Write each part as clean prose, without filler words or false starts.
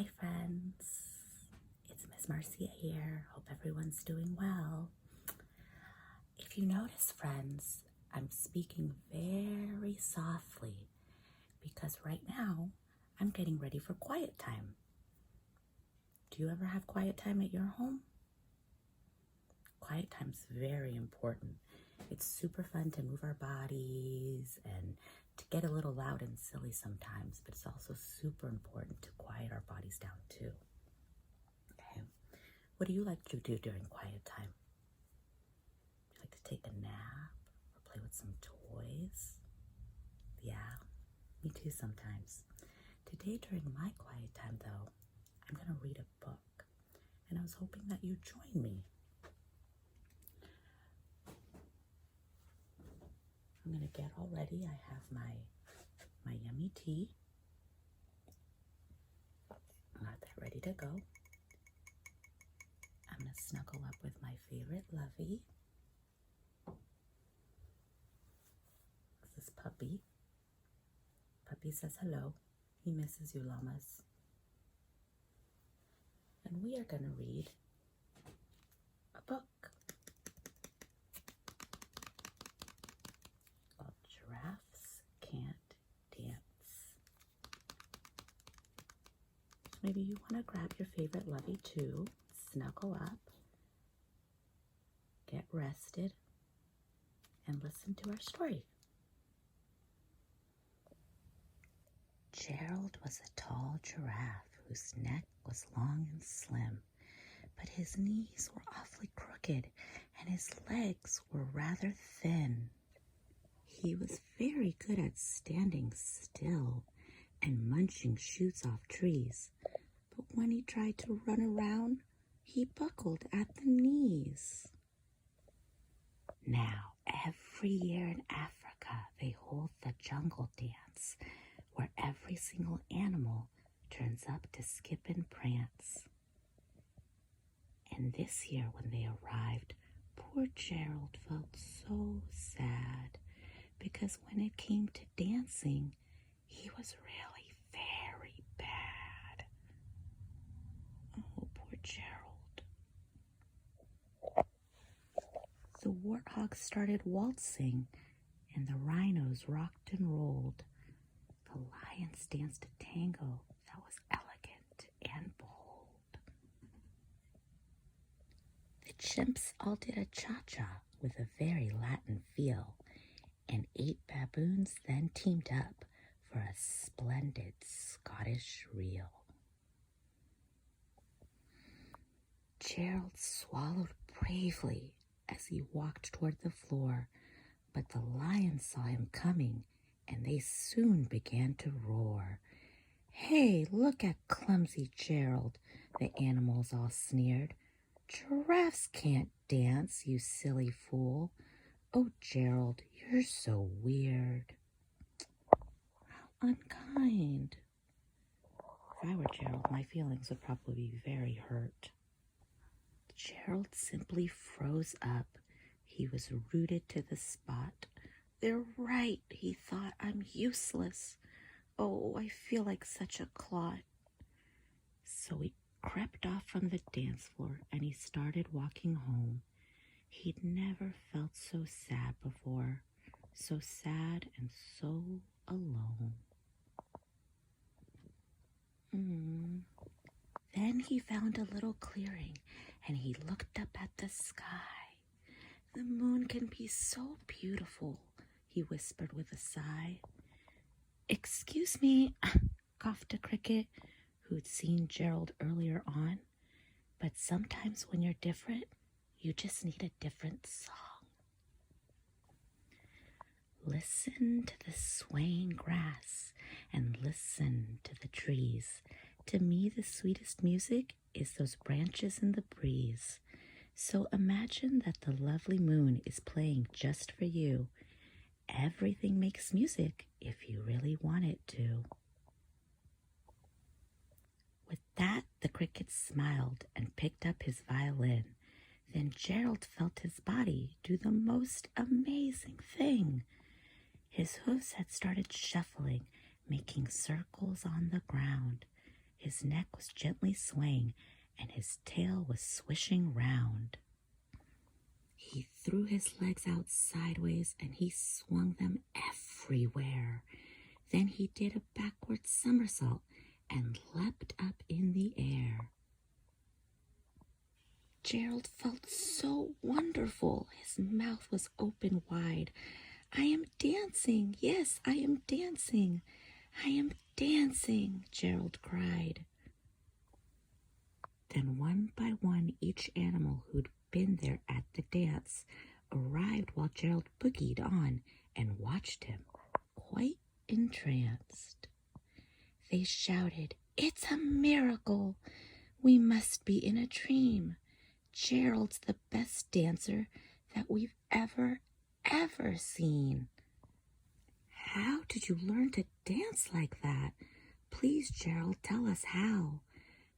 Hi friends, it's Miss Marcia here. Hope everyone's doing well. If you notice, friends, I'm speaking very softly because right now I'm getting ready for quiet time. Do you ever have quiet time at your home? Quiet time's very important. It's super fun to move our bodies and to get a little loud and silly sometimes, but it's also super important to quiet our bodies down too. Okay, what do you like to do during quiet time? Do you like to take a nap or play with some toys? Yeah, me too sometimes. Today during my quiet time though, I'm gonna read a book and I was hoping that you'd join me. I'm gonna get all ready. I have my yummy tea. I got that ready to go. I'm gonna snuggle up with my favorite lovey. This is Puppy. Puppy says hello. He misses you, llamas. And we are gonna read a book called Giraffes Can't Dance. So maybe you want to grab your favorite lovey too, snuggle up, get rested, and listen to our story. Gerald was a tall giraffe whose neck was long and slim, but his knees were awfully crooked and his legs were rather thin. He was very good at standing still and munching shoots off trees, but when he tried to run around, he buckled at the knees. Now, every year in Africa, they hold the jungle dance, where every single animal turns up to skip and prance. And this year when they arrived, poor Gerald felt so sad, because when it came to dancing, he was really very bad. Oh, poor Gerald. The warthogs started waltzing, and the rhinos rocked and rolled. The lions danced a tango that was elegant and bold. The chimps all did a cha-cha with a very Latin feel, and 8 baboons then teamed up for a splendid Scottish reel. Gerald swallowed bravely as he walked toward the floor, but the lions saw him coming and they soon began to roar. "Hey, look at clumsy Gerald," the animals all sneered. "Giraffes can't dance, you silly fool. Oh, Gerald, you're so weird." How unkind. If I were Gerald, my feelings would probably be very hurt. Gerald simply froze up. He was rooted to the spot. "They're right," he thought. "I'm useless. Oh, I feel like such a clot." So he crept off from the dance floor and he started walking home. He'd never felt so sad before, so sad and so alone. Then he found a little clearing and he looked up at the sky. "The moon can be so beautiful," he whispered with a sigh. "Excuse me," coughed a cricket who'd seen Gerald earlier on, "but sometimes when you're different, you just need a different song." Listen to the swaying grass and listen to the trees. To me, the sweetest music is those branches in the breeze. So imagine that the lovely moon is playing just for you. Everything makes music if you really want it to. With that, the cricket smiled and picked up his violin. Then Gerald felt his body do the most amazing thing. His hooves had started shuffling, making circles on the ground. His neck was gently swaying, and his tail was swishing round. He threw his legs out sideways, and he swung them everywhere. Then he did a backward somersault and leapt up in the air. Gerald felt so wonderful. His mouth was open wide. "I am dancing. Yes, I am dancing. I am dancing," Gerald cried. Then one by one, each animal who'd been there at the dance arrived while Gerald boogied on and watched him, quite entranced. They shouted, "It's a miracle! We must be in a dream. Gerald's the best dancer that we've ever seen." "How did you learn to dance like that? Please, Gerald, tell us how."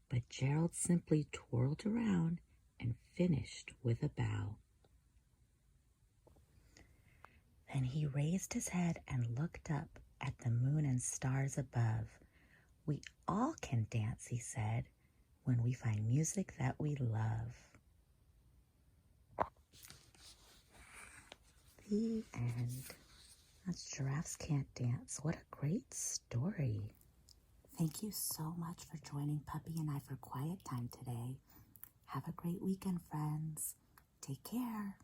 But Gerald simply twirled around and finished with a bow. Then he raised his head and looked up at the moon and stars above. "We all can dance," he said, "when we find music that we love." The end. That's Giraffes Can't Dance. What a great story. Thank you so much for joining Puppy and I for quiet time today. Have a great weekend, friends. Take care.